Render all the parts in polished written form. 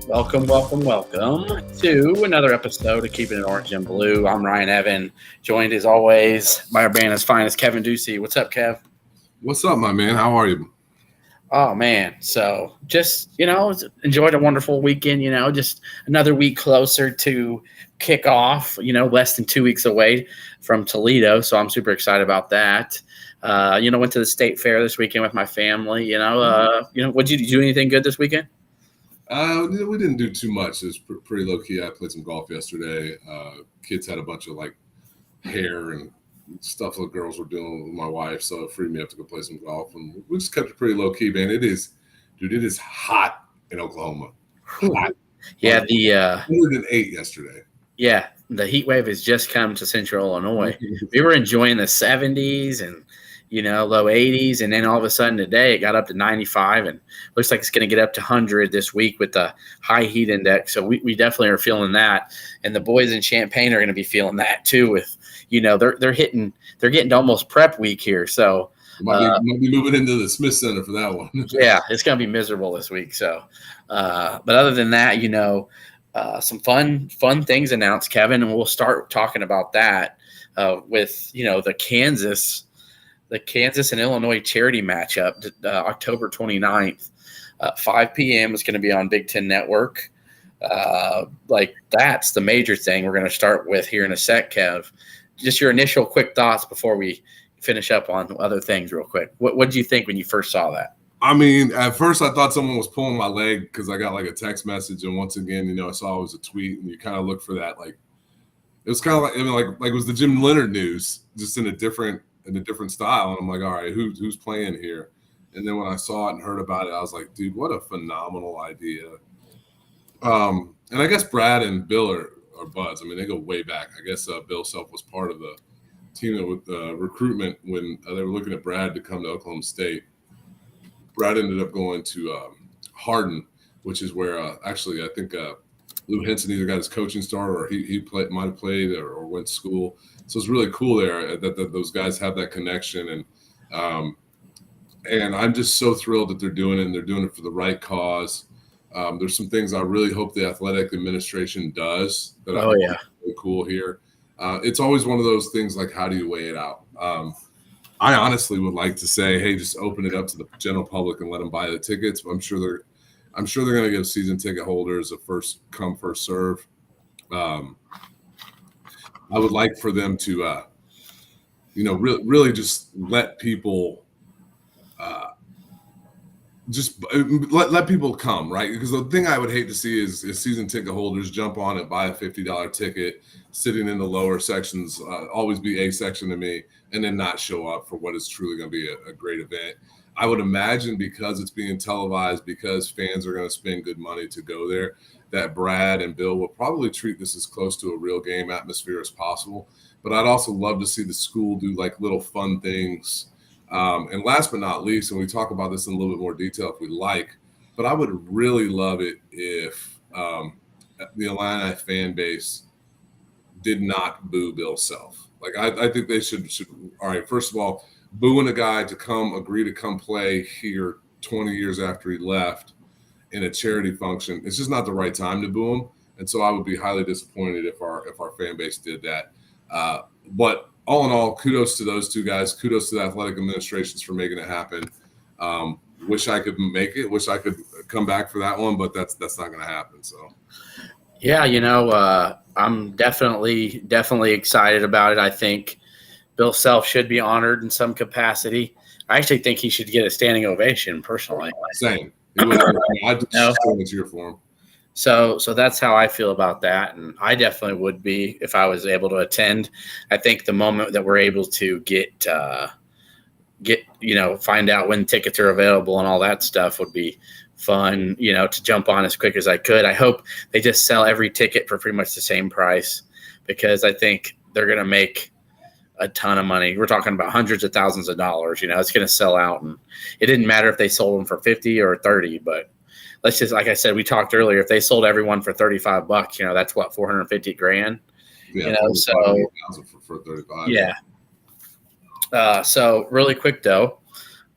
Welcome to another episode of Keeping It Orange and Blue. I'm Ryan Evan, joined as always by our band's finest, Kevin Ducey. What's up, Kev? What's up, my man? How are you? Oh, man. So just, enjoyed a wonderful weekend, just another week closer to kick off, less than 2 weeks away from Toledo. So I'm super excited about that. Went to the state fair this weekend with my family. Did you do anything good this weekend? We didn't do too much. It was pretty low key. I played some golf yesterday. Kids had a bunch of hair and stuff that girls were doing with my wife, so it freed me up to go play some golf. And we just kept it pretty low key, man. It is hot in Oklahoma. Hot. Yeah, 108 yesterday. Yeah, the heat wave has just come to Central Illinois. We were enjoying the 70s and low 80s, and then all of a sudden today it got up to 95, and looks like it's going to get up to 100 this week with the high heat index. So we definitely are feeling that, and the boys in Champaign are going to be feeling that too. With they're getting to almost prep week here, so might be moving into the Smith Center for that one. Yeah, it's going to be miserable this week. So, but other than that, some fun things announced, Kevin, and we'll start talking about that with the Kansas and Illinois charity matchup, October 29th, 5 p.m. is going to be on Big Ten Network. That's the major thing we're going to start with here in a sec, Kev. Just your initial quick thoughts before we finish up on other things real quick. What did you think when you first saw that? I mean, at first I thought someone was pulling my leg because I got a text message, and once again, I saw it was a tweet, and you kind of look for that. It was kind of like it was the Jim Leonard news, just in a different style. And I'm like, all right, who's playing here? And then when I saw it and heard about it, I was like, dude, what a phenomenal idea. And I guess Brad and Bill are buds. I mean, they go way back. I guess Bill Self was part of the team with recruitment when they were looking at Brad to come to Oklahoma State. Brad ended up going to Hardin, which is where actually I think Lou Henson either got his coaching start or he might have played or went to school. So it's really cool there that those guys have that connection, and I'm just so thrilled that they're doing it, and they're doing it for the right cause. There's some things I really hope the athletic administration does that I think are really cool here. It's always one of those things like, how do you weigh it out? I honestly would like to say, hey, just open it up to the general public and let them buy the tickets. But I'm sure they're going to give season ticket holders a first come, first serve. I would like for them to, really just let people, let people come, right? Because the thing I would hate to see is season ticket holders jump on it, buy a $50 ticket, sitting in the lower sections, always be A section to me, and then not show up for what is truly going to be a great event. I would imagine because it's being televised, because fans are going to spend good money to go there, that Brad and Bill will probably treat this as close to a real game atmosphere as possible. But I'd also love to see the school do little fun things. And last but not least, and we talk about this in a little bit more detail if we like, but I would really love it if the Illini fan base did not boo Bill Self. I think they should. All right, first of all, booing a guy to agree to come play here 20 years after he left in a charity function, it's just not the right time to boo him. And so I would be highly disappointed if our fan base did that. But all in all, kudos to those two guys. Kudos to the athletic administrations for making it happen. Wish I could make it. Wish I could come back for that one, but that's not going to happen. So, yeah, I'm definitely excited about it. I think Bill Self should be honored in some capacity. I actually think he should get a standing ovation, personally. Same. I'd just cheer for him. So that's how I feel about that, and I definitely would be if I was able to attend. I think the moment that we're able to get find out when tickets are available and all that stuff would be fun, to jump on as quick as I could. I hope they just sell every ticket for pretty much the same price, because I think they're going to make a ton of money. We're talking about hundreds of thousands of dollars. It's going to sell out, and it didn't matter if they sold them for 50 or 30, but let's just, like I said, we talked earlier, if they sold everyone for $35, that's what, $450,000. Yeah, so for 35. Yeah. So really quick though,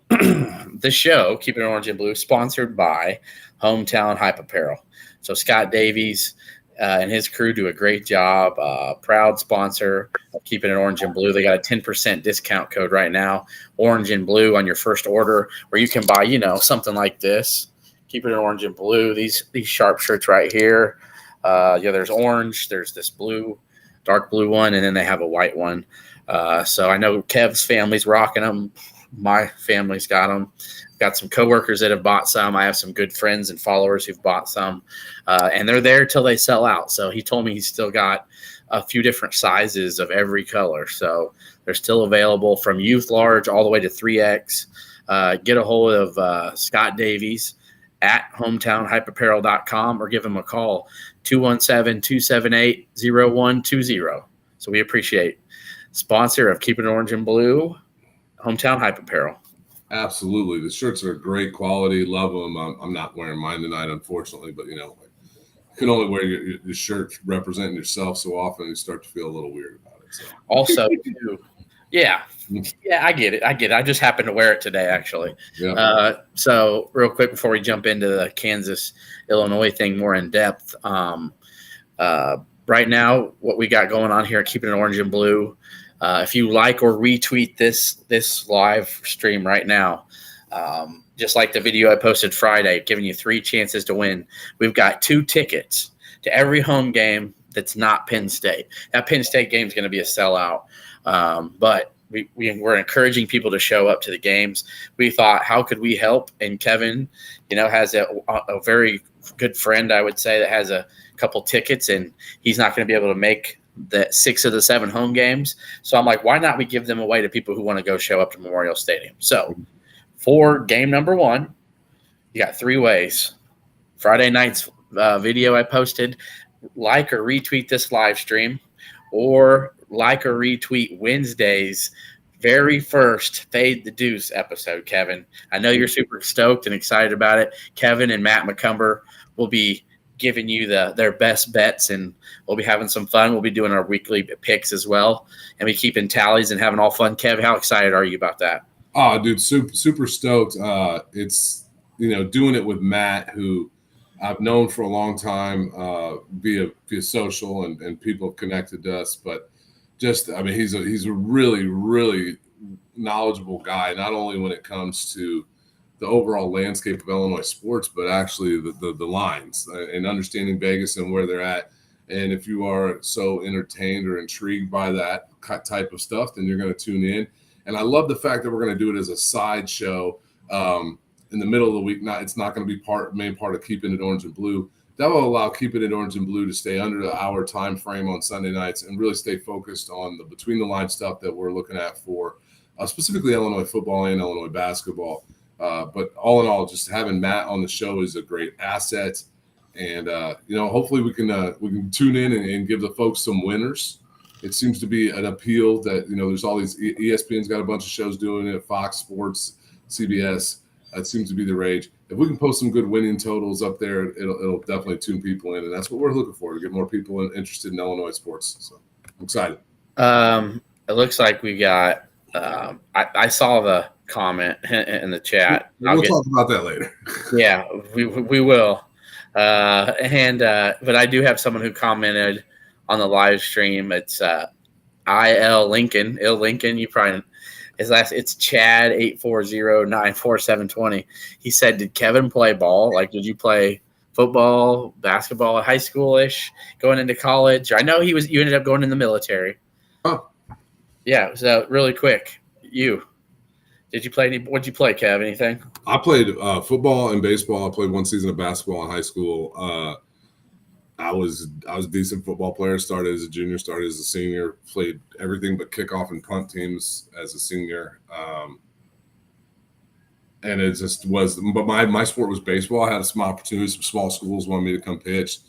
the show Keepin' It Orange and Blue, sponsored by Hometown Hype Apparel. So Scott Davies and his crew do a great job. Proud sponsor of Keepin' It Orange and Blue. They got a 10% discount code right now, Orange and Blue, on your first order, where you can buy, something like this. Keepin' It Orange and Blue. These sharp shirts right here. There's orange. There's this blue, dark blue one, and then they have a white one. So I know Kev's family's rocking them. My family's got them. Got some coworkers that have bought some. I have some good friends and followers who've bought some, and they're there till they sell out. So he told me he's still got a few different sizes of every color. So they're still available from youth large all the way to 3X. Get a hold of Scott Davies at hometownhypeapparel.com or give him a call, 217-278-0120. So we appreciate sponsor of Keepin' It Orange and Blue, Hometown Hype Apparel. Absolutely. The shirts are great quality. Love them. I'm not wearing mine tonight, unfortunately, but you can only wear your shirt representing yourself so often, you start to feel a little weird about it. So. Also, too, yeah, I get it. I just happened to wear it today, actually. Yeah. So real quick before we jump into the Kansas, Illinois thing more in depth, right now, what we got going on here at Keepin' It Orange and Blue, if you like or retweet this live stream right now, just like the video I posted Friday, giving you 3 chances to win, we've got 2 tickets to every home game that's not Penn State. That Penn State game is going to be a sellout, but we're encouraging people to show up to the games. We thought, how could we help? And Kevin, has a very good friend, I would say, that has a couple tickets, and he's not going to be able to make the 6 of the 7 home games. So I'm like, why not we give them away to people who want to go show up to Memorial Stadium? So for game number 1, you got 3 ways. Friday night's video I posted, like or retweet this live stream, or like or retweet Wednesday's very first Fade the Deuce episode, Kevin. I know you're super stoked and excited about it. Kevin and Matt McCumber will be giving you their best bets, and we'll be having some fun. We'll be doing our weekly picks as well, and we keeping tallies and having all fun. Kev, how excited are you about that? Oh, dude, super stoked. It's, doing it with Matt, who I've known for a long time via social, and people have connected to us. But just, he's a really, really knowledgeable guy, not only when it comes to the overall landscape of Illinois sports, but actually the lines and understanding Vegas and where they're at. And if you are so entertained or intrigued by that type of stuff, then you're going to tune in. And I love the fact that we're going to do it as a side show in the middle of the week. It's not going to be main part of Keepin' It Orange and Blue. That will allow Keepin' It Orange and Blue to stay under the hour time frame on Sunday nights and really stay focused on the between the line stuff that we're looking at for specifically Illinois football and Illinois basketball. But all in all, just having Matt on the show is a great asset. And, hopefully we can tune in and give the folks some winners. It seems to be an appeal that, there's all these ESPN's got a bunch of shows doing it, Fox Sports, CBS. It seems to be the rage. If we can post some good winning totals up there, it'll definitely tune people in. And that's what we're looking for, to get more people interested in Illinois sports. So I'm excited. It looks like we got I saw the comment in the chat. We'll talk about that later. Yeah, we will. But I do have someone who commented on the live stream. It's IL Lincoln. Ill Lincoln. You probably his last. It's Chad 840-94720. He said, "Did Kevin play ball? Like, did you play football, basketball, high schoolish, going into college? I know you ended up going in the military. Oh, yeah. So really quick, did you play what'd you play, Kev? Anything? I played football and baseball. I played one season of basketball in high school. I was a decent football player. Started as a junior, started as a senior. Played everything but kickoff and punt teams as a senior. And it just was. But my sport was baseball. I had some opportunities. Some small schools wanted me to come pitch.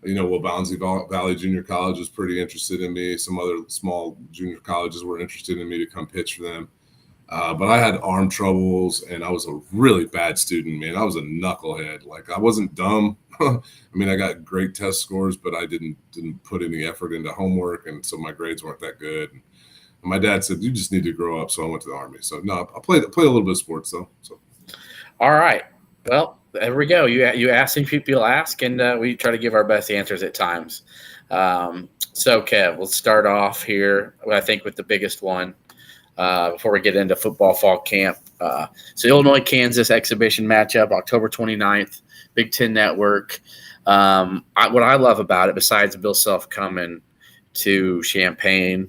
Bouncy Valley Junior College was pretty interested in me. Some other small junior colleges were interested in me to come pitch for them. But I had arm troubles, and I was a really bad student, man. I was a knucklehead. Like, I wasn't dumb. I mean, I got great test scores, but I didn't put any effort into homework, and so my grades weren't that good. And my dad said, "You just need to grow up," so I went to the Army. So no, I played a little bit of sports though. So, all right. Well, there we go. You ask, and people ask, and we try to give our best answers at times. So, Kev, we'll start off here. I think with the biggest one. Before we get into football fall camp. So Illinois-Kansas exhibition matchup, October 29th, Big Ten Network. What I love about it, besides Bill Self coming to Champaign,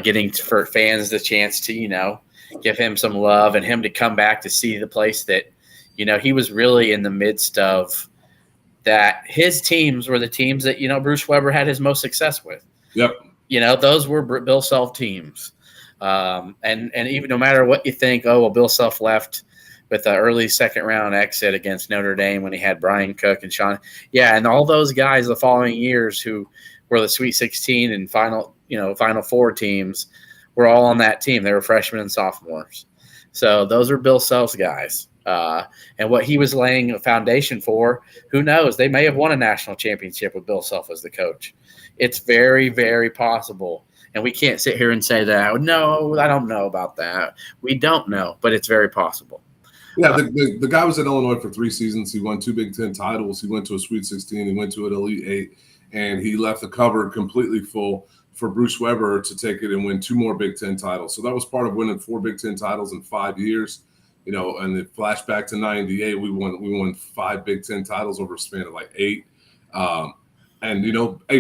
getting for fans the chance to, give him some love and him to come back to see the place that, he was really in the midst of, that his teams were the teams that, Bruce Weber had his most success with. Yep. Those were Bill Self teams. And even no matter what you think, Bill Self left with an early second round exit against Notre Dame when he had Brian Cook and Sean. Yeah, and all those guys the following years who were the Sweet 16 and Final Four teams were all on that team. They were freshmen and sophomores. So those are Bill Self's guys. And what he was laying a foundation for, who knows? They may have won a national championship with Bill Self as the coach. It's very, very possible. And we can't sit here and say that, no, I don't know about that. We don't know, but it's very possible. Yeah, the guy was at Illinois for 3 seasons. He won 2 Big Ten titles. He went to a Sweet 16. He went to an Elite 8. And he left the cupboard completely full for Bruce Weber to take it and win 2 more Big Ten titles. So that was part of winning 4 Big Ten titles in 5 years. And it flashed back to 98. We won 5 Big Ten titles over a span of like 8. And,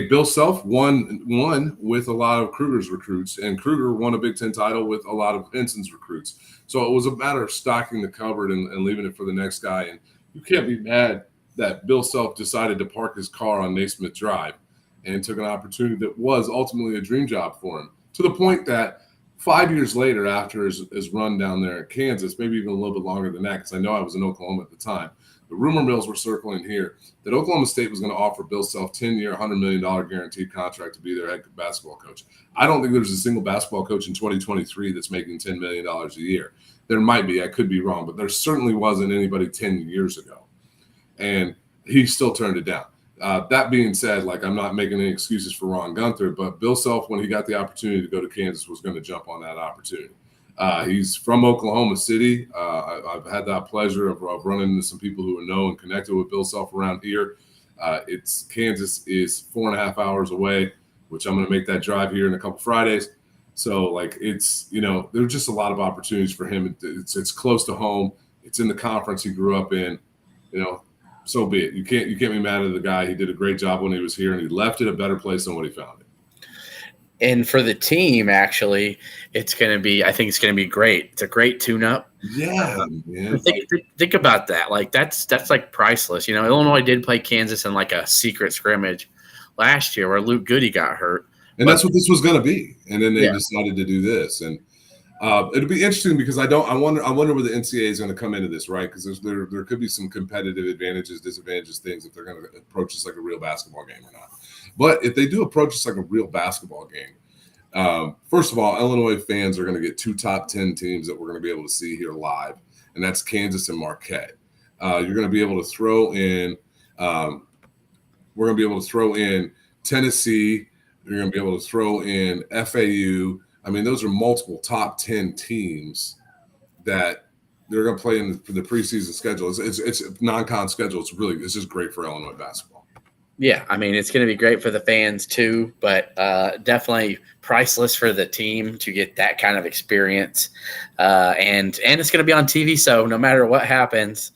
Bill Self won with a lot of Kruger's recruits, and Kruger won a Big Ten title with a lot of Inson's recruits. So it was a matter of stocking the cupboard and leaving it for the next guy. And you can't be mad that Bill Self decided to park his car on Naismith Drive and took an opportunity that was ultimately a dream job for him, to the point that 5 years later, after his run down there at Kansas, maybe even a little bit longer than that, because I know I was in Oklahoma at the time, the rumor mills were circling here that Oklahoma State was going to offer Bill Self 10-year, $100 million guaranteed contract to be their head basketball coach. I don't think there's a single basketball coach in 2023 that's making $10 million a year. There might be. I could be wrong, but there certainly wasn't anybody 10 years ago. And he still turned it down. That being said, I'm not making any excuses for Ron Gunther, but Bill Self, when he got the opportunity to go to Kansas, was going to jump on that opportunity. He's from Oklahoma City. I've had that pleasure of running into some people who know and connected with Bill Self around here. Kansas is 4.5 hours away, which I'm going to make that drive here in a couple Fridays. So there's just a lot of opportunities for him. It's close to home. It's in the conference he grew up in. So be it. You can't be mad at the guy. He did a great job when he was here, and he left it a better place than what he found it. And for the team, actually, I think it's going to be great. It's a great tune-up. Yeah. Think about that. That's like priceless. Illinois did play Kansas in like a secret scrimmage last year where Luke Goody got hurt. And that's what this was going to be. And then they decided to do this. And it'll be interesting because I wonder where the NCAA is going to come into this, right? Because there could be some competitive advantages, disadvantages, things if they're going to approach this like a real basketball game or not. But if they do approach this like a real basketball game, first of all, Illinois fans are going to get 2 top 10 teams that we're going to be able to see here live, and that's Kansas and Marquette. You're going to be able to throw in we're going to be able to throw in Tennessee. You're going to be able to throw in FAU. I mean, those are multiple top 10 teams that they're going to play in the preseason schedule. It's a non-con schedule. It's just great for Illinois basketball. Yeah, I mean, it's going to be great for the fans too, but definitely priceless for the team to get that kind of experience. And it's going to be on TV, so no matter what happens,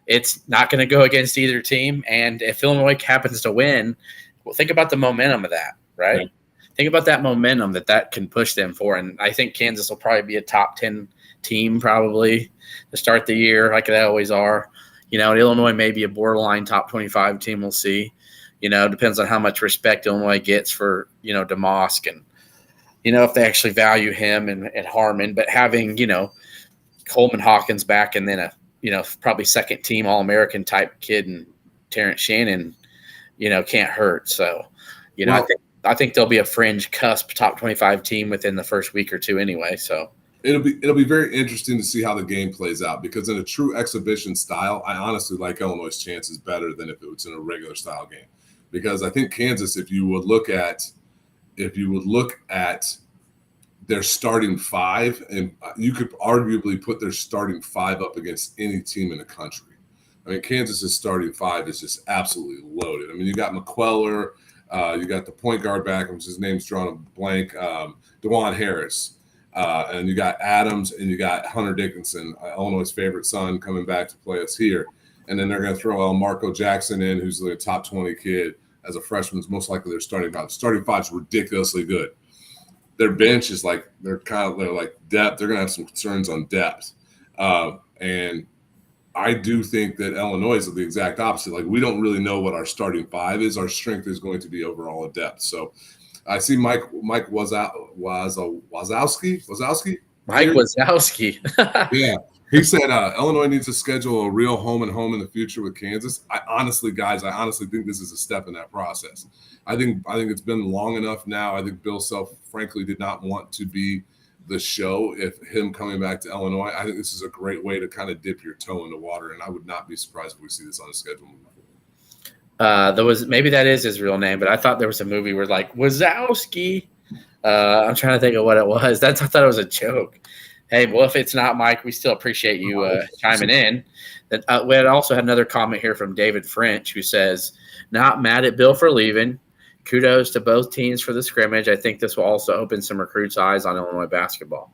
it's not going to go against either team. And if Illinois happens to win, well, think about the momentum of that, right? Think about that momentum that can push them for. And I think Kansas will probably be a top 10 team probably to start the year, like they always are. Illinois may be a borderline top 25 team. We'll see. It depends on how much respect Illinois gets for, DeMosk and, if they actually value him and Harmon. But having, Coleman Hawkins back and then a, probably second team All-American type kid and Terrence Shannon, can't hurt. So, I think there'll be a fringe cusp top 25 team within the first week or two anyway. So it'll be very interesting to see how the game plays out, because in a true exhibition style, I honestly like Illinois' chances better than if it was in a regular style game, because I think Kansas, if you would look at their starting five, and you could arguably put their starting five up against any team in the country. I mean, Kansas's starting five is just absolutely loaded. I mean, you got McCullough, you got the point guard back, which his name's drawn a blank, DeJuan Harris, and you got Adams, and you got Hunter Dickinson, Illinois' favorite son, coming back to play us here. And then they're going to throw Marco Jackson in, who's the top 20 kid as a freshman. Most likely their starting five. Starting five's ridiculously good. Their bench is they're like depth. They're going to have some concerns on depth, and I do think that Illinois is the exact opposite. Like, we don't really know what our starting five is. Our strength is going to be overall at depth. So I see Mike Wazowski. Mike Wazowski. Yeah. He said Illinois needs to schedule a real home and home in the future with Kansas. I honestly think this is a step in that process. I think it's been long enough now. I think Bill Self, frankly, did not want to be the show if him coming back to Illinois. I think this is a great way to kind of dip your toe in the water, and I would not be surprised if we see this on a schedule moving forward. Maybe that is his real name, but I thought there was a movie where Wazowski. I'm trying to think of what it was. I thought it was a joke. Hey, well, if it's not Mike, we still appreciate you chiming in. We had also had another comment here from David French, who says, "Not mad at Bill for leaving. Kudos to both teams for the scrimmage. I think this will also open some recruits' eyes on Illinois basketball."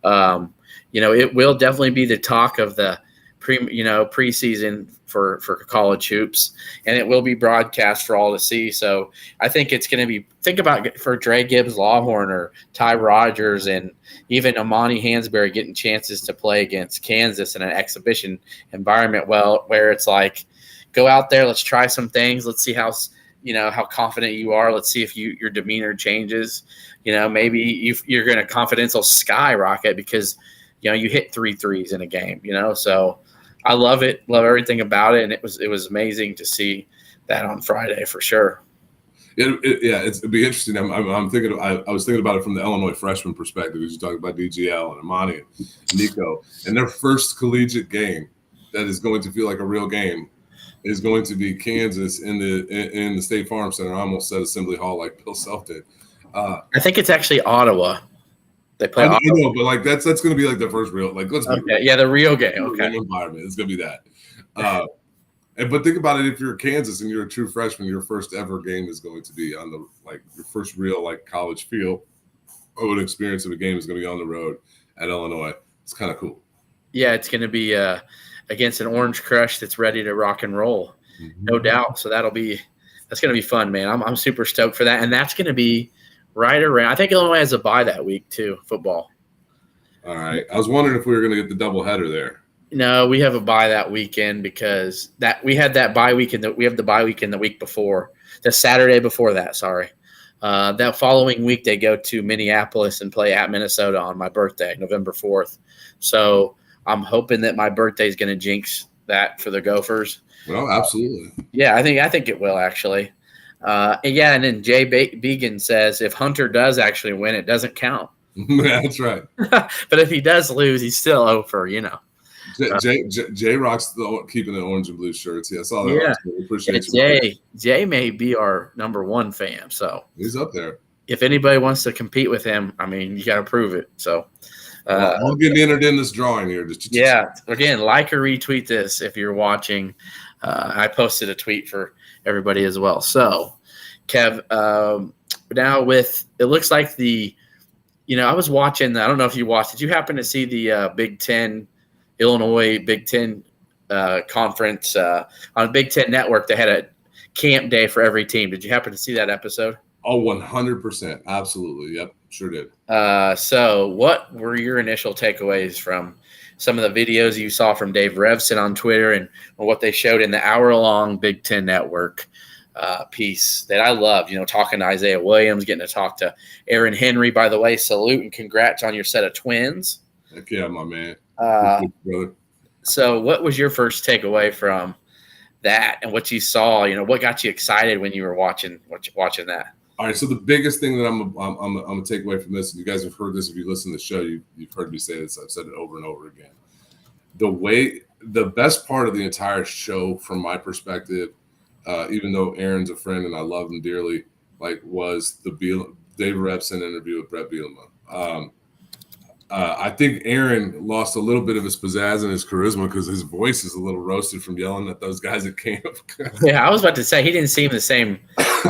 It will definitely be the talk of the preseason for college hoops, and it will be broadcast for all to see. So I think it's going to be, think about for Dre Gibbs Lawhorn or Ty Rogers and even Amani Hansberry getting chances to play against Kansas in an exhibition environment, where it's like, go out there, let's try some things, let's see how confident you are, let's see if your demeanor changes. Maybe you're going to confidential skyrocket because you hit 3 threes in a game. So I love it, love everything about it, and it was amazing to see that on Friday for sure. It'd be interesting. I was thinking about it from the Illinois freshman perspective, as you talk about DGL and Amani and Nico, and their first collegiate game that is going to feel like a real game is going to be Kansas in the State Farm Center. I almost said Assembly Hall like Bill Self did. I think it's actually Ottawa. They play. I know, but that's going to be the first real let's be real. The real game. Okay, environment. It's going to be that. But think about it: if you're Kansas and you're a true freshman, your first ever game is going to be on your first real college feel of an experience of a game is going to be on the road at Illinois. It's kind of cool. Yeah, it's going to be against an Orange Crush that's ready to rock and roll, no doubt. So that's going to be fun, man. I'm super stoked for that, and that's going to be right around. I think Illinois has a bye that week too, football. All right, I was wondering if we were going to get the doubleheader there. No, we have a bye that weekend because we had that bye weekend. We have the bye weekend the week before, the Saturday before that. Sorry, that following week they go to Minneapolis and play at Minnesota on my birthday, November 4th. So I'm hoping that my birthday is going to jinx that for the Gophers. Well, absolutely. Yeah, I think it will actually. And then Jay Began says if Hunter does actually win, it doesn't count. That's right. But if he does lose, he's still over. Jay rocks keeping the orange and blue shirts. Yeah, I saw that. Yeah. We appreciate you. Jay may be our number one fan. So he's up there. If anybody wants to compete with him, I mean, you got to prove it. So I'll get entered in this drawing here. Yeah. Again, like or retweet this if you're watching. I posted a tweet for everybody as well. So, Kev, now with it looks like I was watching. I don't know if you watched. Did you happen to see the Big Ten, Illinois Big Ten conference on Big Ten Network? They had a camp day for every team. Did you happen to see that episode? Oh, 100%. Absolutely. Yep. Sure did. So what were your initial takeaways from some of the videos you saw from Dave Revson on Twitter and what they showed in the hour-long Big Ten Network piece that I loved, talking to Isaiah Williams, getting to talk to Aaron Henry. By the way, salute and congrats on your set of twins. Heck yeah, my man. Brother. So what was your first takeaway from that and what you saw? What got you excited when you were watching that? All right, so the biggest thing that I'm gonna take away from this, and you guys have heard this if you listen to the show, you've heard me say this. I've said it over and over again. The best part of the entire show, from my perspective, even though Aaron's a friend and I love him dearly, was the Dave Revson interview with Brett Bielema. I think Aaron lost a little bit of his pizzazz and his charisma because his voice is a little roasted from yelling at those guys at camp. Yeah, I was about to say he didn't seem the same.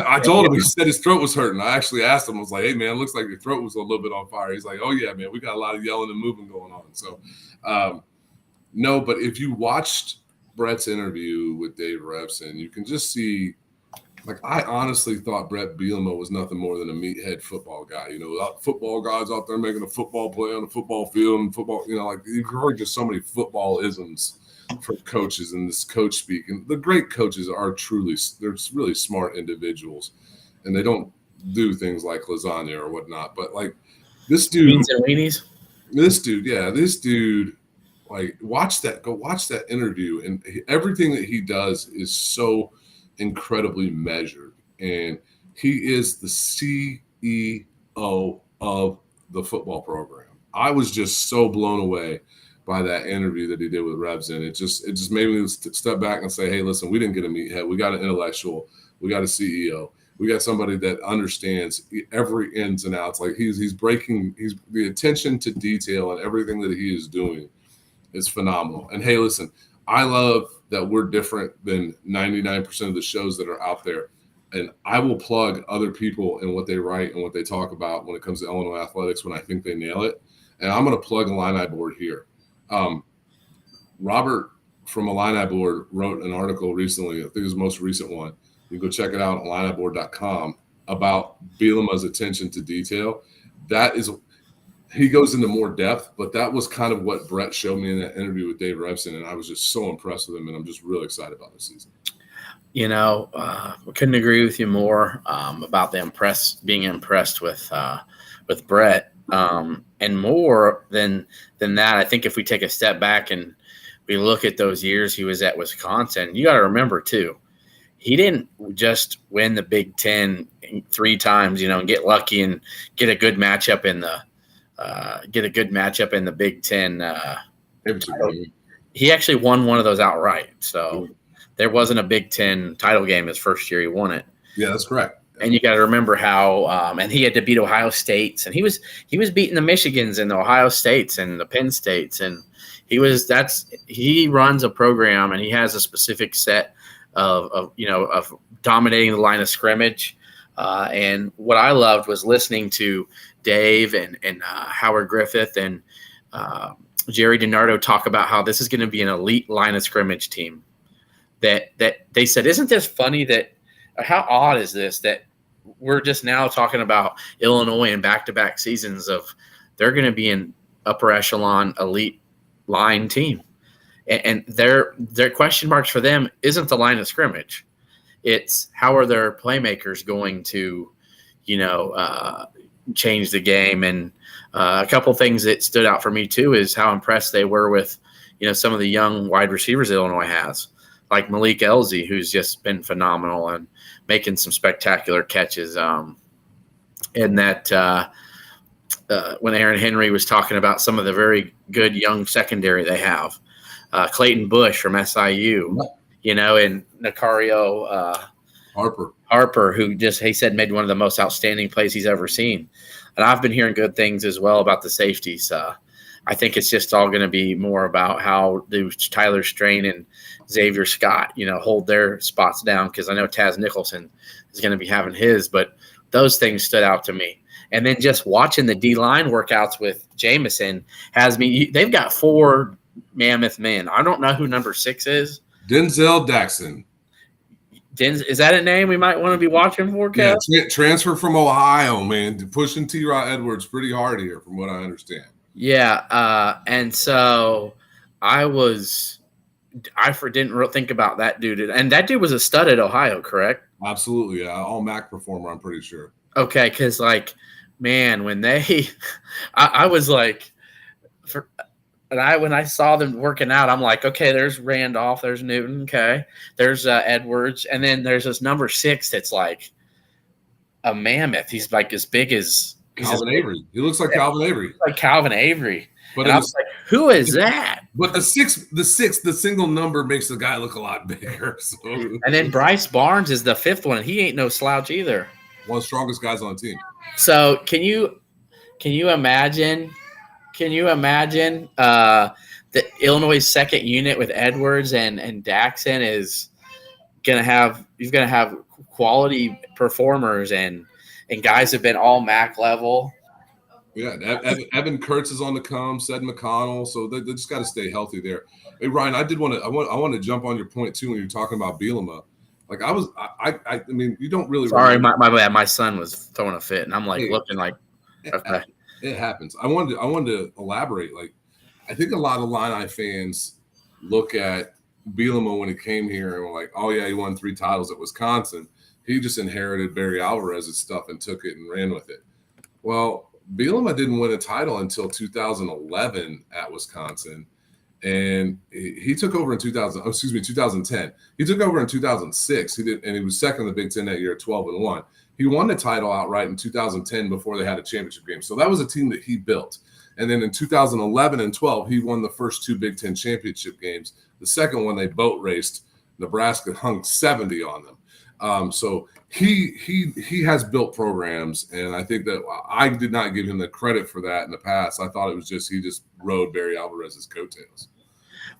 I told him, he said his throat was hurting. I actually asked him, I was like, hey, man, it looks like your throat was a little bit on fire. He's like, oh, yeah, man, we got a lot of yelling and moving going on. So, no, but if you watched Brett's interview with Dave Revson, you can just see, I honestly thought Brett Bielema was nothing more than a meathead football guy. Football guys out there making a football play on the football field and football, you've heard just so many football isms from coaches and this coach speak. And the great coaches they're really smart individuals and they don't do things like lasagna or whatnot. But this dude, beans and weenies. This dude, watch that interview, and everything that he does is so incredibly measured, and he is the CEO of the football program. I was just so blown away by that interview that he did with Revson. It just made me step back and say, hey, listen, we didn't get a meathead. We got an intellectual. We got a CEO. We got somebody that understands every ins and outs. He's the attention to detail and everything that he is doing is phenomenal. And hey, listen, I love that we're different than 99% of the shows that are out there. And I will plug other people and what they write and what they talk about when it comes to Illinois athletics when I think they nail it. And I'm going to plug Illini Board here. Robert from Illini Board wrote an article recently, I think it was the most recent one. You can go check it out on IlliniBoard.com about Bielema's attention to detail. He goes into more depth, but that was kind of what Brett showed me in that interview with Dave Revson, and I was just so impressed with him, and I'm just really excited about this season. I couldn't agree with you more about being impressed with Brett, and more than that. I think if we take a step back and we look at those years he was at Wisconsin, you got to remember too, he didn't just win the Big Ten 3 times, and get lucky and get a good matchup in the Big Ten. He actually won one of those outright. So there wasn't a Big Ten title game his first year he won it. Yeah, that's correct. And you got to remember how, and he had to beat Ohio States, and he was beating the Michigans and the Ohio States and the Penn States, and he runs a program and he has a specific set of dominating the line of scrimmage. And what I loved was listening to Dave and Howard Griffith and Jerry DiNardo talk about how this is going to be an elite line of scrimmage team. That they said, isn't this funny how odd is this that we're just now talking about Illinois in back-to-back seasons of they're going to be an upper echelon elite line team. And their question marks for them isn't the line of scrimmage. It's how are their playmakers going to, change the game. And a couple things that stood out for me too is how impressed they were with, some of the young wide receivers Illinois has, like Malik Elzy, who's just been phenomenal and making some spectacular catches. And that when Aaron Henry was talking about some of the very good young secondary they have, Clayton Bush from SIU, and Nicario Harper, who he said made one of the most outstanding plays he's ever seen. And I've been hearing good things as well about the safeties. I think it's just all going to be more about how do Tyler Strain and Xavier Scott, hold their spots down, because I know Taz Nicholson is going to be having his, but those things stood out to me. And then just watching the D-line workouts with Jameson has me – they've got 4 mammoth men. I don't know who number 6 is. Denzel Daxon. Is that a name we might want to be watching for, Kev? Yeah, transfer from Ohio, man. Pushing T-Rod Edwards pretty hard here from what I understand. Yeah, and so I didn't think about that dude. And that dude was a stud at Ohio, correct? Absolutely, yeah. All MAC performer, I'm pretty sure. Okay, because, man, when I was like – when I saw them working out, I'm like, okay, there's Randolph, there's Newton, okay, there's Edwards, and then there's this number 6 that's like a mammoth. He's like as big as Calvin Avery. He looks like Calvin Avery. Like Calvin Avery. But I was like, who is that? But the single number makes the guy look a lot bigger. So. And then Bryce Barnes is the 5th one. He ain't no slouch either. One of the strongest guys on the team. So can you imagine? Can you imagine the Illinois second unit with Edwards and Daxon is gonna have quality performers and guys have been all MAC level. Yeah, Evan Kurtz is on the come. Said McConnell, so they just got to stay healthy there. Hey Ryan, I want to jump on your point too when you're talking about Bielema. Like I mean, you don't really. Sorry, my bad. My son was throwing a fit, and I'm looking like. Okay. It happens. I wanted to elaborate. Like, I think a lot of Illini fans look at Bielema when he came here and were like, "Oh yeah, he won 3 titles at Wisconsin. He just inherited Barry Alvarez's stuff and took it and ran with it." Well, Bielema didn't win a title until 2011 at Wisconsin, and he took over in 2010. He took over in 2006. He was second in the Big Ten that year, 12-1. He won the title outright in 2010 before they had a championship game. So that was a team that he built. And then in 2011 and 12, he won the first 2 Big Ten championship games. The second one, they boat raced. Nebraska hung 70 on them. So he has built programs, and I think that I did not give him the credit for that in the past. I thought it was just he just rode Barry Alvarez's coattails.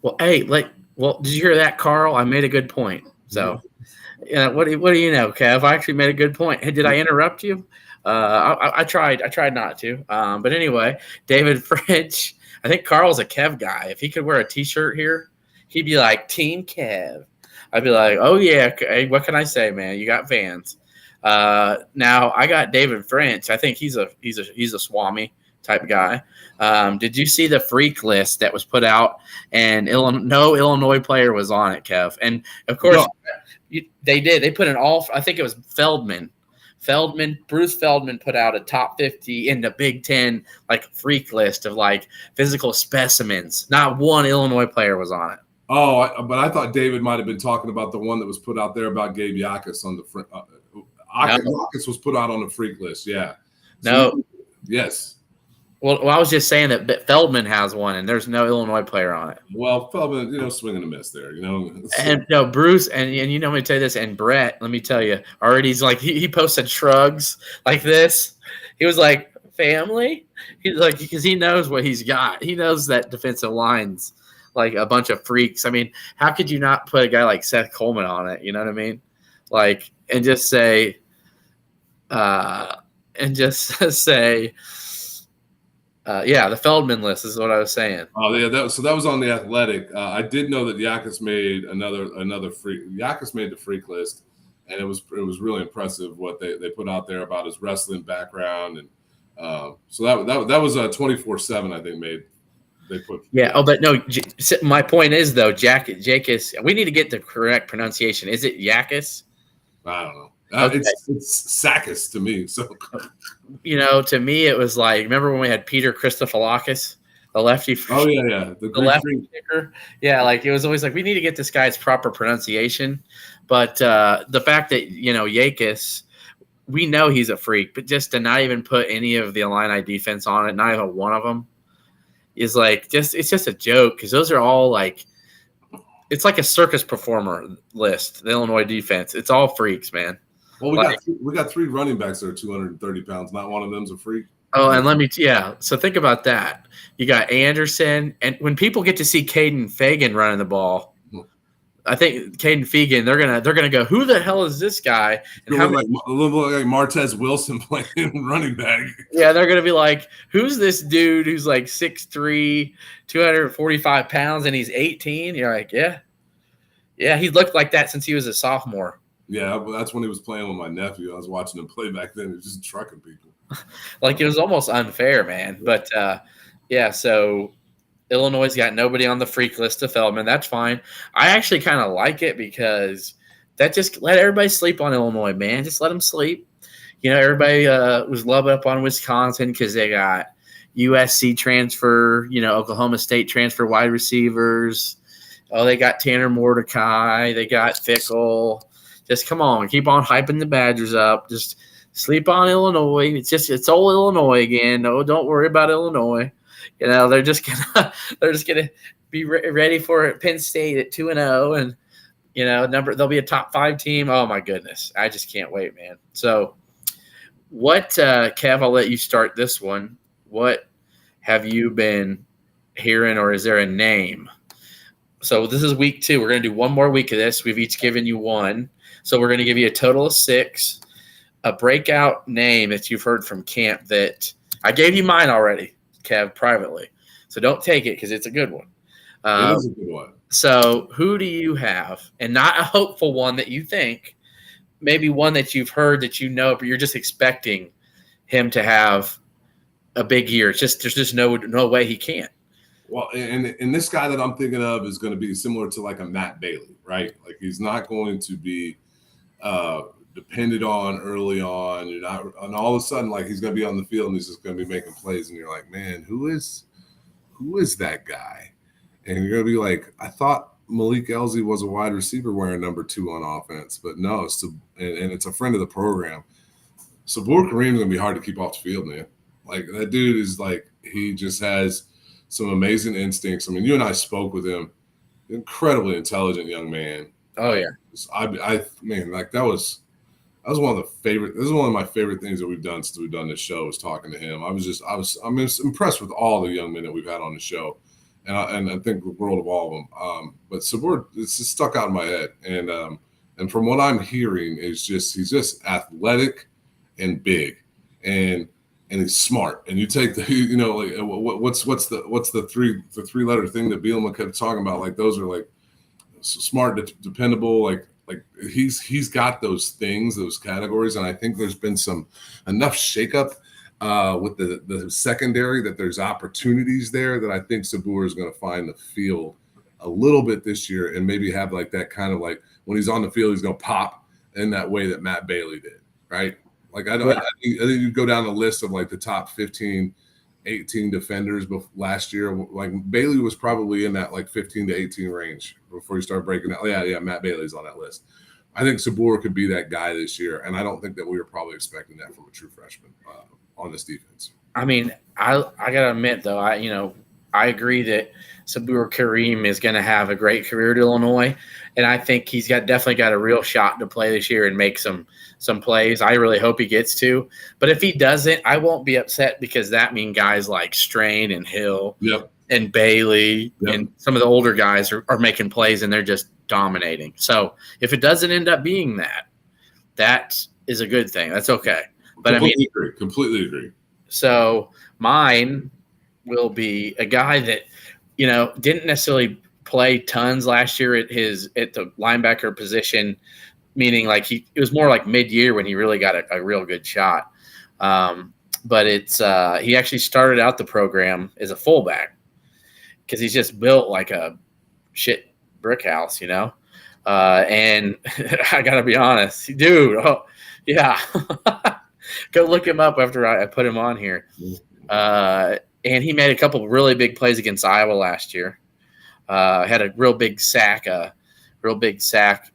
Well, hey, did you hear that, Carl? I made a good point. So. Yeah, what do you know, Kev? I actually made a good point. Hey, did I interrupt you? I tried not to. But anyway, David French. I think Carl's a Kev guy. If he could wear a T-shirt here, he'd be like Team Kev. I'd be like, oh yeah, hey, what can I say, man? You got fans. Now I got David French. I think he's a Swami type guy. Did you see the freak list that was put out? And no Illinois player was on it, Kev. And of course. No. They did. They put in all. I think it was Feldman. Bruce Feldman put out a top 50 in the Big Ten freak list of physical specimens. Not one Illinois player was on it. Oh, but I thought David might have been talking about the one that was put out there about Gabe Yakus on the Yakus was put out on the freak list. Yeah. So, no. Yes. Well, I was just saying that Feldman has one, and there's no Illinois player on it. Well, Feldman, swing and a miss there, And no, Bruce, and let me tell you this, and Brett, let me tell you, already he's he posted shrugs like this. He was like, family? He's like, because he knows what he's got. He knows that defensive line's a bunch of freaks. I mean, how could you not put a guy like Seth Coleman on it? You know what I mean? And just say, the Feldman list is what I was saying. Oh yeah, so that was on the Athletic. I did know that Yakus made another freak. Yakus made the freak list, and it was really impressive what they put out there about his wrestling background, and so that was 24/7. I think they put. Yeah. Oh, but no. My point is though, Jakus. We need to get the correct pronunciation. Is it Yakus? I don't know. Okay. It's Sakis to me. So, to me, it was remember when we had Peter Christophilakis, the lefty? Oh yeah, the lefty kicker. Yeah, it was always we need to get this guy's proper pronunciation. But the fact that Yakus, we know he's a freak, but just to not even put any of the Illini defense on it, not even one of them, is it's just a joke because those are all it's like a circus performer list. The Illinois defense, it's all freaks, man. Well, we got 3 running backs that are 230 pounds. Not one of them's a freak. Oh, and so think about that. You got Anderson, and when people get to see Caden Fagan running the ball, I think Caden Fagan, they're gonna go, who the hell is this guy? And how like a little like Martez Wilson playing running back. Yeah, they're gonna be like, who's this dude who's like 6'3", 245 pounds, and he's 18? You're like, yeah, he looked like that since he was a sophomore. Yeah, well, that's when he was playing with my nephew. I was watching him play back then. He was just trucking people. Like, it was almost unfair, man. But yeah, so Illinois' got nobody on the freak list of Feldman. That's fine. I actually kind of like it because that just let everybody sleep on Illinois, man. Just let them sleep. You know, everybody was loving up on Wisconsin because they got USC transfer, Oklahoma State transfer wide receivers. Oh, they got Tanner Mordecai. They got Fickle. Just come on, keep on hyping the Badgers up. Just sleep on Illinois. It's old Illinois again. No, don't worry about Illinois. They're just gonna be ready for Penn State at 2-0, and they'll be a top 5 team. Oh my goodness, I just can't wait, man. So, what, Kev? I'll let you start this one. What have you been hearing, or is there a name? So this is week 2. We're gonna do one more week of this. We've each given you one, so we're gonna give you a total of 6. A breakout name that you've heard from camp that I gave you mine already, Kev, privately. So don't take it because it's a good one. It is a good one. So who do you have? And not a hopeful one that you think, maybe one that you've heard that but you're just expecting him to have a big year. It's just there's just no way he can't. Well, and this guy that I'm thinking of is going to be similar to like a Matt Bailey, right? Like he's not going to be depended on early on. You're not, and all of a sudden, like he's going to be on the field and he's just going to be making plays, and you're like, man, who is that guy? And you're going to be like, I thought Malik Elzy was a wide receiver wearing number 2 on offense, but no, and it's a friend of the program. Sabur Kareem's going to be hard to keep off the field, man. Like that dude is like, he just has some amazing instincts. I mean, you and I spoke with him. Incredibly intelligent young man. Oh yeah, I man, like that was one of the favorite. This is one of my favorite things that we've done since we've done this show is talking to him. I'm impressed with all the young men that we've had on the show, and I think the world of all of them. But Sabur, it's just stuck out in my head, and from what I'm hearing is he's just athletic and big, and he's smart. And you take the what's the 3-letter thing that Bielema kept talking about? Like those are like smart, dependable, like he's got those things, those categories, and I think there's been enough shakeup with the secondary that there's opportunities there that I think Sabur is going to find the field a little bit this year and maybe have like that kind of like when he's on the field he's going to pop in that way that Matt Bailey did, right? Like I think you go down the list of like the top 15, 18 defenders last year. Like Bailey was probably in that like 15 to 18 range before you start breaking out. Yeah, Matt Bailey's on that list. I think Sabur could be that guy this year, and I don't think that we were probably expecting that from a true freshman on this defense. I mean, I gotta admit though, I agree that Sabur Kareem is going to have a great career at Illinois, and I think he's definitely got a real shot to play this year and make some plays. I really hope he gets to. But if he doesn't, I won't be upset because that means guys like Strain and Hill and Bailey and some of the older guys are making plays and they're just dominating. So if it doesn't end up being that is a good thing. That's okay. But completely agree. So mine will be a guy that, didn't necessarily play tons last year at the linebacker position, meaning like it was more like mid-year when he really got a real good shot. But he actually started out the program as a fullback because he's just built like a shit brick house, And I gotta be honest, dude. Oh yeah, go look him up after I put him on here. And he made a couple really big plays against Iowa last year. Had a real big sack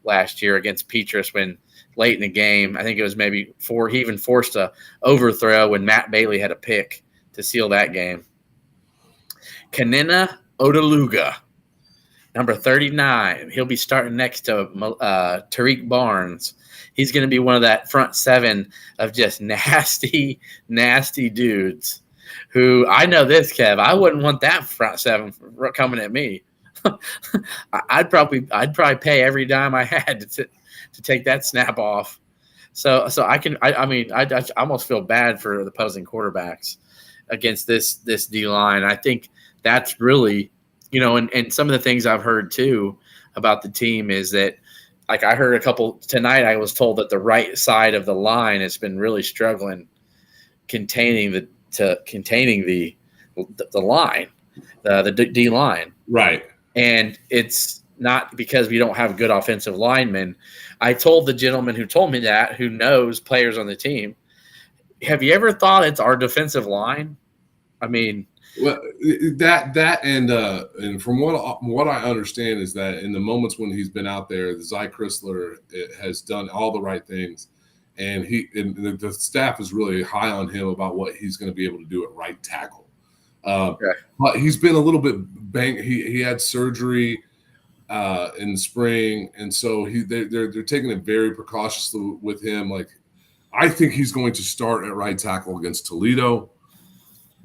last year against Petrus when late in the game. I think it was maybe he even forced a overthrow when Matt Bailey had a pick to seal that game. Kenenna Odeluga, number 39. He'll be starting next to Tariq Barnes. he's going to be one of that front seven of just nasty, nasty dudes who I know this, Kev. I wouldn't want that front seven coming at me. I'd probably pay every dime I had to take that snap off. So I almost feel bad for the opposing quarterbacks against this D line. I think that's really, and some of the things I've heard too about the team is that, like I heard a couple tonight, I was told that the right side of the line has been really struggling containing the line, the D line. Right. And it's not because we don't have good offensive linemen. I told the gentleman who told me that, who knows players on the team, have you ever thought it's our defensive line? I mean, well, that and from what I understand is that in the moments when he's been out there, Zy Chrysler has done all the right things, and the staff is really high on him about what he's going to be able to do at right tackle. But he's been a little bit banged. He had surgery in the spring, and so they're taking it very precautiously with him. Like, I think he's going to start at right tackle against Toledo.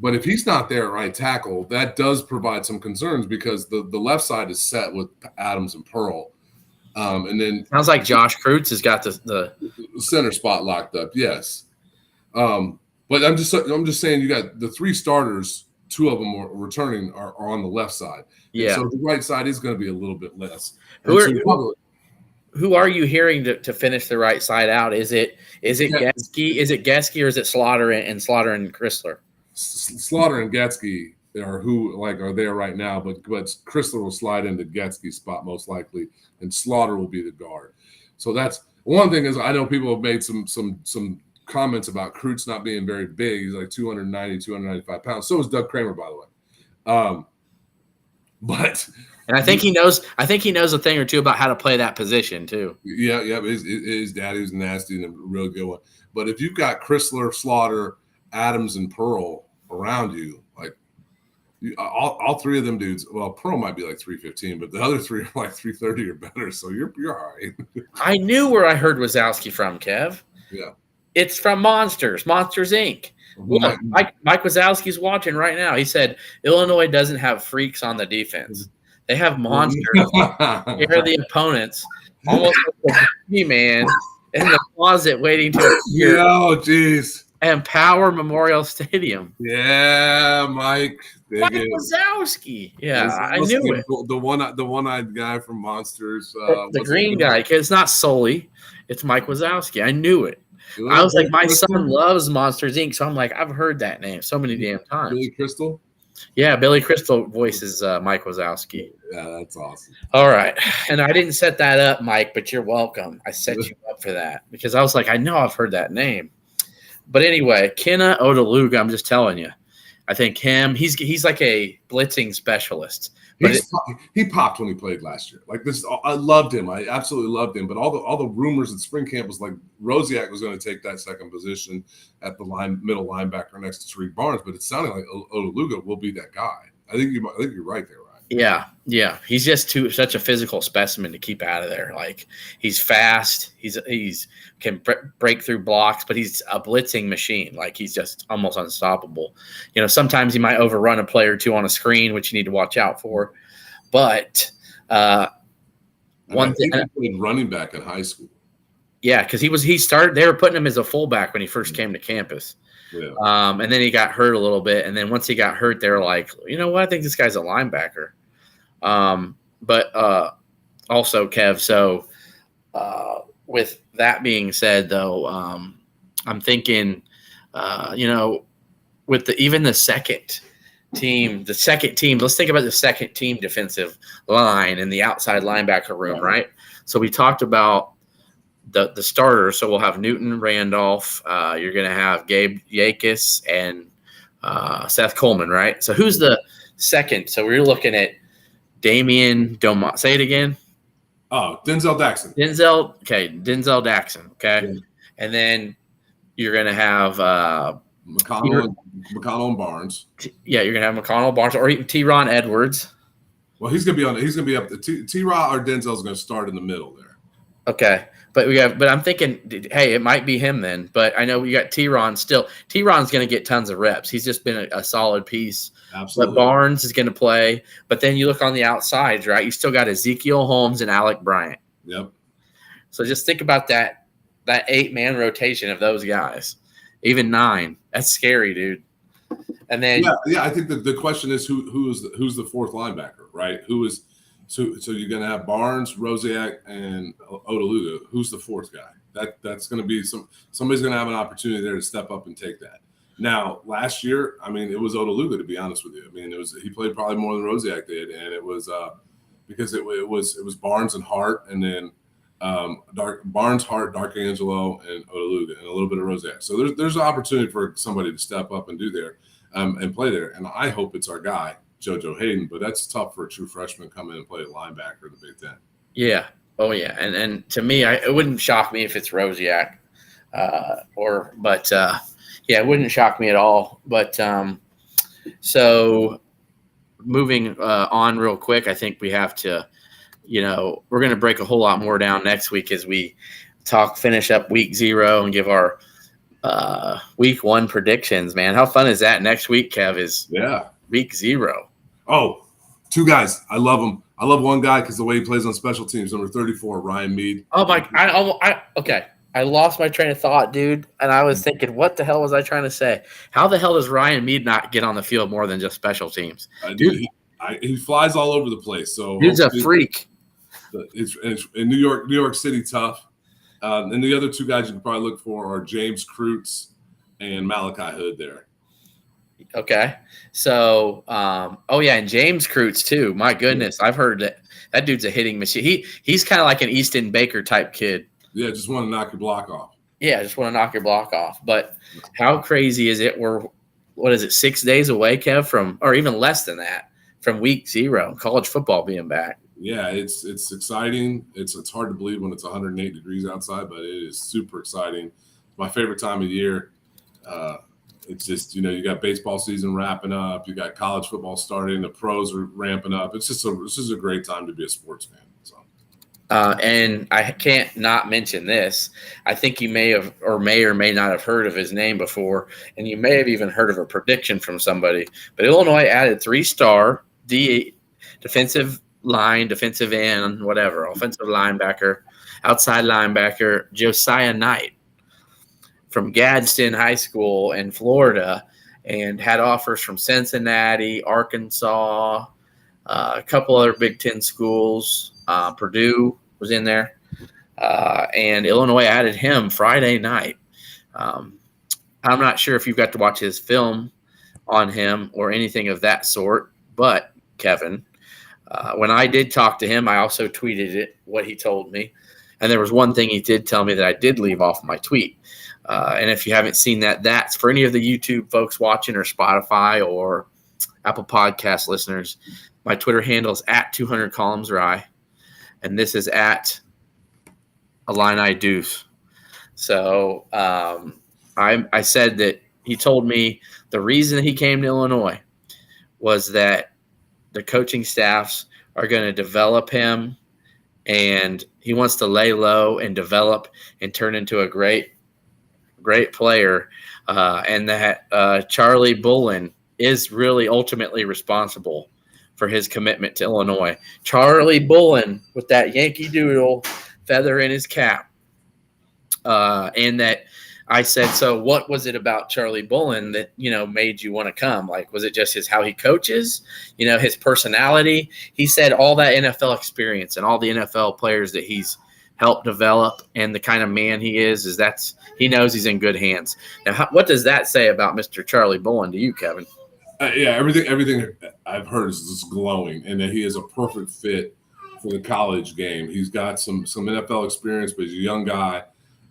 But if he's not there at right tackle, that does provide some concerns because the left side is set with Adams and Pearl. And then sounds like Josh Kreutz has got the center spot locked up. Yes. But I'm just saying you got the three starters, two of them are returning are on the left side. Yeah. And so the right side is going to be a little bit less. Who are you hearing to finish the right side out? Is it Gesky? Is it Gesky or is it Slaughter and Chrysler? Slaughter and Gatsky are there right now, but Chrysler will slide into Gatsky's spot most likely, and Slaughter will be the guard. So that's one thing. Is I know people have made some comments about Kreutz not being very big. He's like 290, 295 pounds. So is Doug Kramer, by the way. And I think he knows a thing or two about how to play that position too. Yeah. His daddy was nasty and a real good one. But if you've got Chrysler, Slaughter, Adams, and Pearl around you, like all three of them dudes. Well, Pearl might be like 315, but the other three are like 330 or better. So you're all right. I knew where I heard Wazowski from, Kev. Yeah, it's from Monsters Inc. Look, Mike Wazowski's watching right now. He said Illinois doesn't have freaks on the defense. They have monsters. Scare the opponents almost like a He-Man in the closet waiting to appear. Oh, jeez. And Power Memorial Stadium. Yeah, Mike Wazowski. Yeah, I knew it. The one-eyed guy from Monsters. The green guy. It's not Sully. It's Mike Wazowski. I knew it. I was like, my son loves Monsters Inc. So I'm like, I've heard that name so many damn times. Billy Crystal? Yeah, Billy Crystal voices Mike Wazowski. Yeah, that's awesome. All right. And I didn't set that up, Mike, but you're welcome. I set you up for that because I was like, I know I've heard that name. But anyway, Kenna Odeluga, I'm just telling you. I think he's like a blitzing specialist. But he popped when he played last year. Like this, I loved him. I absolutely loved him. But all the rumors at spring camp was like Rosiak was going to take that second position at the middle linebacker next to Tariq Barnes. But it sounded like Odeluga will be that guy. I think you're right there, Ryan. Yeah. He's just such a physical specimen to keep out of there. Like he's fast. He's can break through blocks, but he's a blitzing machine. Like he's just almost unstoppable. Sometimes he might overrun a player or two on a screen, which you need to watch out for. But one thing, he played running back in high school. Yeah, because he started. They were putting him as a fullback when he first came to campus. Yeah. And then he got hurt a little bit, and then once he got hurt, they were like, you know what? I think this guy's a linebacker. But also, Kev. So with that being said, though, I'm thinking, with the second team, let's think about the second team defensive line in the outside linebacker room, right? So we talked about the starters. So we'll have Newton, Randolph. You're going to have Gabe Yakis and Seth Coleman, right? So who's the second? So we're looking at Damian Domont. Say it again. Oh, Denzel Daxon. Denzel Daxon. Okay. Yeah. And then you're going to have McConnell and Barnes. Yeah, you're going to have McConnell, Barnes, or even T-Ron Edwards. Well, he's going to be up. T-Ron or Denzel's going to start in the middle there. Okay. But I'm thinking, hey, it might be him then. But I know we got T-Ron still. T-Ron's going to get tons of reps. He's just been a solid piece. Absolutely. But Barnes is going to play. But then you look on the outsides, right? You still got Ezekiel Holmes and Alec Bryant. Yep. So just think about that 8-man rotation of those guys, even 9. That's scary, dude. And then yeah. I think the question is who's the fourth linebacker, right? So you're going to have Barnes, Rosiak, and Odaluga. Who's the fourth guy? That's going to be somebody's going to have an opportunity there to step up and take that. Now, last year, I mean, it was Odaluga, to be honest with you. I mean, he played probably more than Rosiak did, and it was because it was Barnes and Hart, and then Barnes, Hart, Dark Angelo, and Odaluga, and a little bit of Rosiak. So there's an opportunity for somebody to step up and do there and play there. And I hope it's our guy, JoJo Hayden, but that's tough for a true freshman to come in and play linebacker in the Big Ten. Yeah. Oh, yeah. And to me, it wouldn't shock me if it's Rosiak. It wouldn't shock me at all. But so moving on real quick, I think we have to, we're going to break a whole lot more down next week as we finish up week 0 and give our week 1 predictions, man. How fun is that next week, Kev, is week 0. Oh, 2 guys. I love them. I love one guy because the way he plays on special teams, number 34, Ryan Mead. Oh, my – okay. I lost my train of thought, dude, and I was thinking, what the hell was I trying to say? How the hell does Ryan Mead not get on the field more than just special teams? Dude, he flies all over the place. So dude's a freak. It's in New York City, tough. And the other 2 guys you can probably look for are James Krutz and Malachi Hood there. Okay. So, and James Krutz too. My goodness. I've heard that dude's a hitting machine. He's kind of like an Easton Baker type kid. Yeah, just want to knock your block off. Yeah, just want to knock your block off. But how crazy is it? We're, 6 days away, Kev, from, or even less than that, from week 0, college football being back. Yeah, it's exciting. It's hard to believe when it's 108 degrees outside, but it is super exciting. It's my favorite time of year. It's just, you got baseball season wrapping up. You got college football starting. The pros are ramping up. It's just a great time to be a sports fan. So. And I can't not mention this. I think you may or may not have heard of his name before, and you may have even heard of a prediction from somebody. But Illinois added 3-star defensive line, defensive end, whatever, offensive linebacker, outside linebacker, Josiah Knight from Gadsden High School in Florida, and had offers from Cincinnati, Arkansas, a couple other Big Ten schools. Purdue was in there, and Illinois added him Friday night. I'm not sure if you've got to watch his film on him or anything of that sort, but Kevin, when I did talk to him, I also tweeted what he told me, and there was one thing he did tell me that I did leave off my tweet. And if you haven't seen that's for any of the YouTube folks watching or Spotify or Apple Podcast listeners. My Twitter handle is @200columnsrye, and this is @Illini Deuce. So I said that he told me the reason he came to Illinois was that the coaching staffs are going to develop him, and he wants to lay low and develop and turn into a great player, and that Charlie Bullen is really ultimately responsible for his commitment to Illinois. Charlie Bullen with that Yankee Doodle feather in his cap. And that I said, so what was it about Charlie Bullen that, made you want to come? Like, was it just how he coaches, his personality? He said all that NFL experience and all the NFL players that he's helped develop and the kind of man he is he knows he's in good hands. Now, what does that say about Mr. Charlie Bullen to you, Kevin? Everything I've heard is just glowing, and that he is a perfect fit for the college game. He's got some NFL experience, but he's a young guy,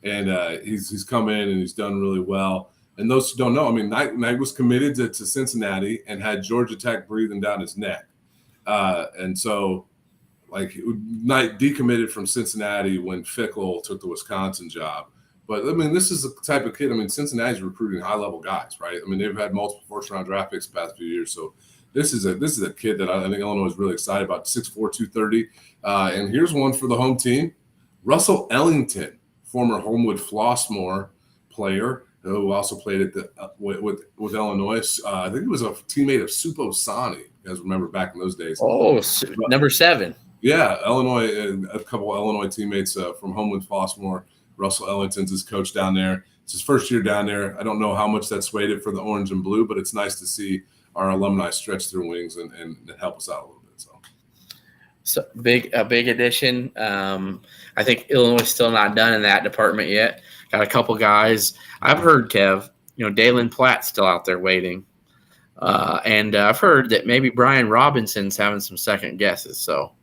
and he's come in and he's done really well. And those who don't know, I mean, Knight was committed to Cincinnati and had Georgia Tech breathing down his neck, and so Knight decommitted from Cincinnati when Fickle took the Wisconsin job. But, I mean, this is the type of kid. I mean, Cincinnati's recruiting high-level guys, right? I mean, they've had multiple first-round draft picks the past few years. So this is a kid that I think Illinois is really excited about, 6'4", 230. And here's one for the home team. Russell Ellington, former Homewood Flossmoor player, who also played at the with Illinois. I think he was a teammate of Supo Sani. You guys remember back in those days? Oh, number 7. Yeah, Illinois, a couple of Illinois teammates from Homewood Flossmoor. Russell Ellington's his coach down there. It's his first year down there. I don't know how much that swayed it for the orange and blue, but it's nice to see our alumni stretch their wings and help us out a little bit. So a big addition. I think Illinois is still not done in that department yet. Got a couple guys. I've heard, Kev, Dalen Platt's still out there waiting. And I've heard that maybe Brian Robinson's having some second guesses. So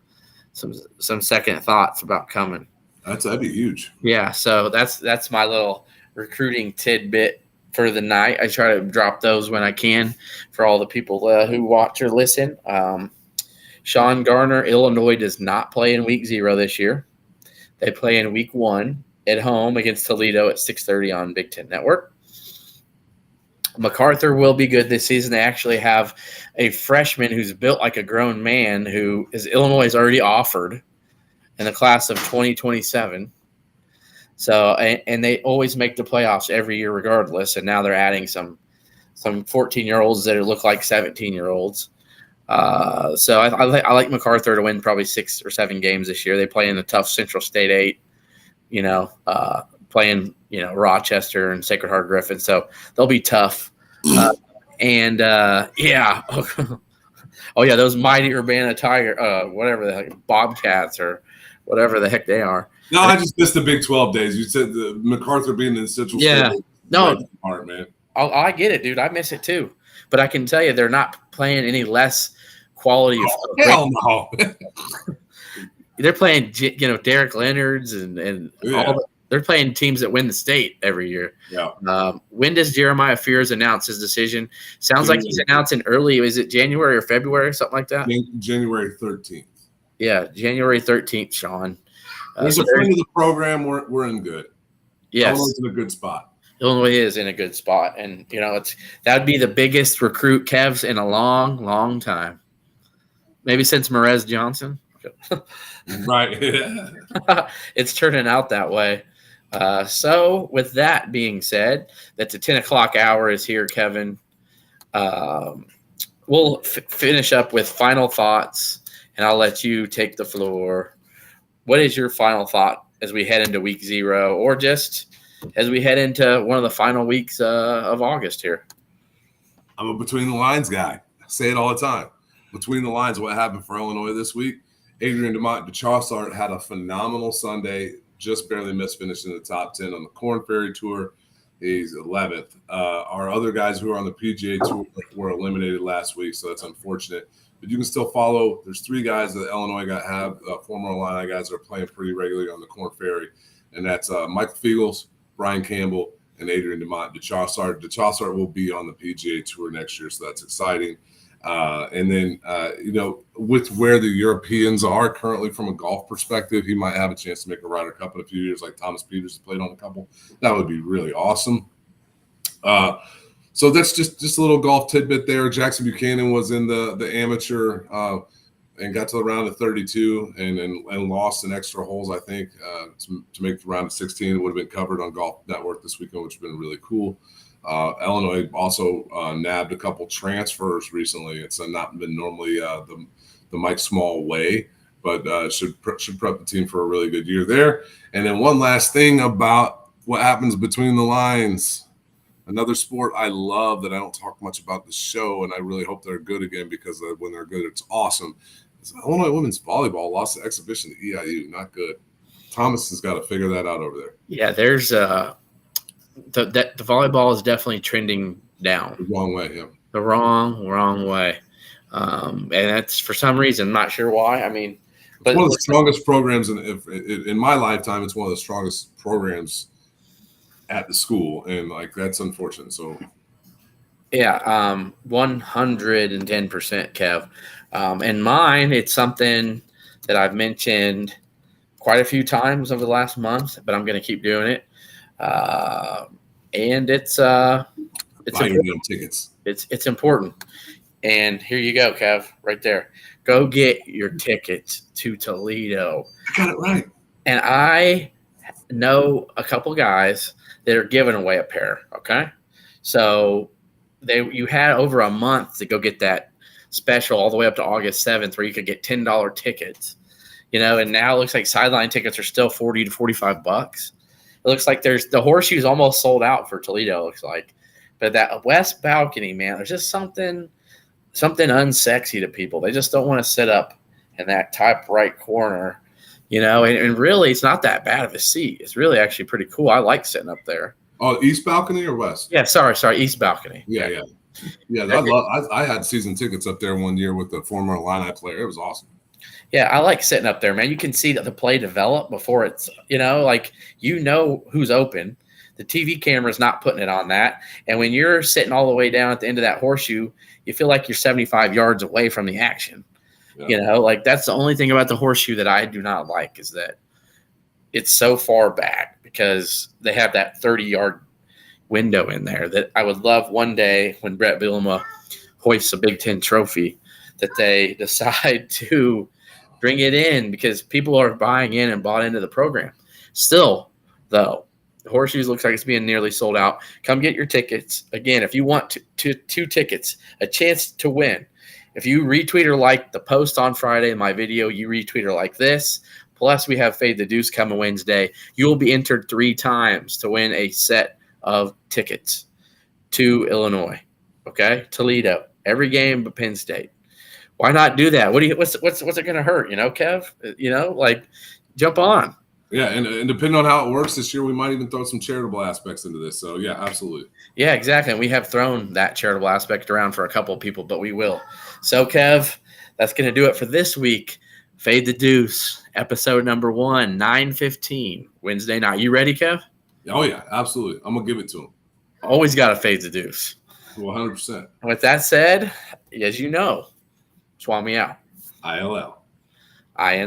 some second thoughts about coming. That'd be huge. Yeah. So that's my little recruiting tidbit for the night. I try to drop those when I can for all the people who watch or listen. Sean Garner, Illinois does not play in week 0 this year. They play in week 1 at home against Toledo at 6:30 on Big Ten Network. MacArthur will be good this season. They actually have a freshman who's built like a grown man who is Illinois already offered in the class of 2027. So, and they always make the playoffs every year regardless. And now they're adding some 14-year-olds that look like 17-year-olds. So I like MacArthur to win probably 6 or 7 games this year. They play in the tough Central State 8, playing, Rochester and Sacred Heart Griffin. So they'll be tough. Yeah. Oh yeah. Those mighty Urbana Tiger, whatever the heck, Bobcats or whatever the heck they are. No, I just missed the Big 12 days. You said the MacArthur being in Central State. No. Part, man. I get it, dude. I miss it too. But I can tell you they're not playing any less quality. Hell no. They're playing, Derek Leonard's and they're playing teams that win the state every year. Yeah. When does Jeremiah Fears announce his decision? Sounds like he's announcing early. Is it January or February or something like that? January 13th. Yeah, January 13th, Sean. As a friend of the program, we're in good. Yes. Illinois is in a good spot. Illinois is in a good spot. And, that would be the biggest recruit, Kevs, in a long, long time. Maybe since Merez Johnson. Right. It's turning out that way. So with that being said, that the 10 o'clock hour is here, Kevin. We'll finish up with final thoughts, and I'll let you take the floor. What is your final thought as we head into week 0 or just as we head into one of the final weeks of August here? I'm a between the lines guy. I say it all the time. Between the lines, what happened for Illinois this week? Adrian DeChaussart had a phenomenal Sunday, just barely missed finishing in the top 10 on the Corn Ferry Tour. He's 11th. Our other guys who are on the PGA Tour were eliminated last week, so that's unfortunate. But you can still follow. There's 3 guys that Illinois have, former Illini guys that are playing pretty regularly on the Corn Ferry, and that's Michael Fiegels, Brian Campbell, and Adrian DeChaussart. DeChaussart will be on the PGA Tour next year, so that's exciting. And then, with where the Europeans are currently from a golf perspective, he might have a chance to make a Ryder Cup in a few years, like Thomas Peters played on a couple. That would be really awesome. So that's just a little golf tidbit there. Jackson Buchanan was in the amateur and got to the round of 32 and lost in extra holes, I think, to make the round of 16. It would have been covered on Golf Network this weekend, which would have been really cool. Illinois also nabbed a couple transfers recently. It's not been normally the Mike Small way, but should prep the team for a really good year there. And then one last thing about what happens between the lines. Another sport I love that I don't talk much about the show, and I really hope they're good again because when they're good, it's awesome. Illinois women's volleyball lost the exhibition to EIU. Not good. Thomas has got to figure that out over there. Yeah, there's the volleyball is definitely trending down. The wrong way, yeah. The wrong way. And that's for some reason. I'm not sure why. I mean, but it's one of the strongest programs in my lifetime. It's one of the strongest programs at the school, and that's unfortunate. So, yeah, 110%, Kev. And mine, it's something that I've mentioned quite a few times over the last month, but I'm going to keep doing it. And it's important. Tickets. It's important. And here you go, Kev, right there. Go get your tickets to Toledo. I got it right. And I know a couple guys that are giving away a pair. Okay. So you had over a month to go get that special all the way up to August 7th where you could get $10 tickets, and now it looks like sideline tickets are still 40 to 45 bucks. It looks like the horseshoe's almost sold out for Toledo, it looks like. But that west balcony, man, there's just something unsexy to people. They just don't want to sit up in that top right corner, and really it's not that bad of a seat. It's really actually pretty cool. I like sitting up there. Oh, east balcony or west? Yeah, sorry, east balcony. Yeah. I had season tickets up there one year with the former Illini player. It was awesome. Yeah, I like sitting up there, man. You can see that the play develop before it's, who's open. The TV camera's not putting it on that. And when you're sitting all the way down at the end of that horseshoe, you feel like you're 75 yards away from the action. Yeah. That's the only thing about the horseshoe that I do not like is that it's so far back because they have that 30-yard window in there that I would love one day when Brett Bielema hoists a Big Ten trophy that they decide to bring it in because people are buying in and bought into the program. Still, though, the horseshoes looks like it's being nearly sold out. Come get your tickets. Again, if you want two tickets, a chance to win. If you retweet or like the post on Friday in my video, you retweet or like this. Plus, we have Fade the Deuce coming Wednesday. You will be entered 3 times to win a set of tickets to Illinois. Okay, Toledo, every game but Penn State. Why not do that? What's it going to hurt? Kev. Jump on. Yeah, and depending on how it works this year, we might even throw some charitable aspects into this. So yeah, absolutely. Yeah, exactly. And we have thrown that charitable aspect around for a couple of people, but we will. So Kev, that's going to do it for this week. Fade the Deuce, episode number 1, 9:15, Wednesday night. You ready, Kev? Oh yeah, absolutely. I'm gonna give it to him. Always got to fade the Deuce. 100%. With that said, as you know, swap me out. ILL. INI.